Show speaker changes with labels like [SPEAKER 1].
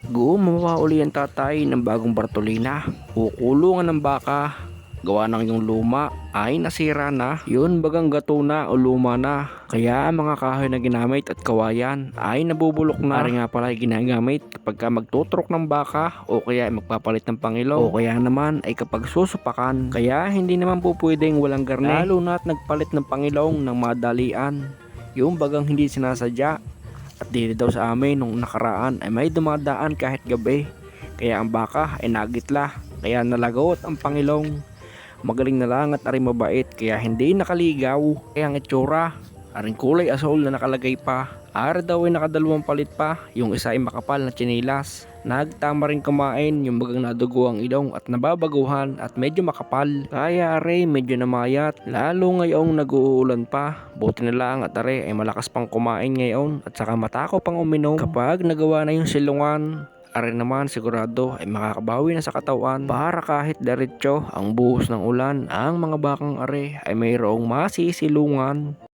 [SPEAKER 1] Gumawa uli ang tatay ng bagong Bartolina. Kukulungan ng baka. Gawa ng yung luma ay nasira na. Yun bagang gato na o luma na. Kaya ang mga kahoy na ginamit at kawayan ay nabubulok na. Ari nga pala ay ginagamit kapag ka magtutrok ng baka o kaya ay magpapalit ng pangilong. O kaya naman ay kapag susupakan. Kaya hindi naman po pwedeng walang garne. Lalo na at nagpalit ng pangilong ng madalian. Yung bagang hindi sinasadya. At dito daw sa amin nung nakaraan ay may dumadaan kahit gabi. Kaya ang baka ay nagitla. Kaya nalagot ang pangilong. Magaling na lang at aring mabait kaya hindi nakaligaw. Kaya ang itsura, aring kulay asul na nakalagay pa. Ara daw ay nakadalawang palit pa. Yung isa ay makapal na tsinelas. Nagtama rin kumain yung bagang nadugo ang ilong at nababaguhan at medyo makapal. Kaya are medyo namayat lalo ngayong nag-uulan pa. Buti na lang at are ay malakas pang kumain ngayon at saka matako pang uminom. Kapag nagawa na yung silungan, are naman sigurado ay makakabawi na sa katawan para kahit diretso ang buhos ng ulan, ang mga bakang are ay mayroong masisilungan.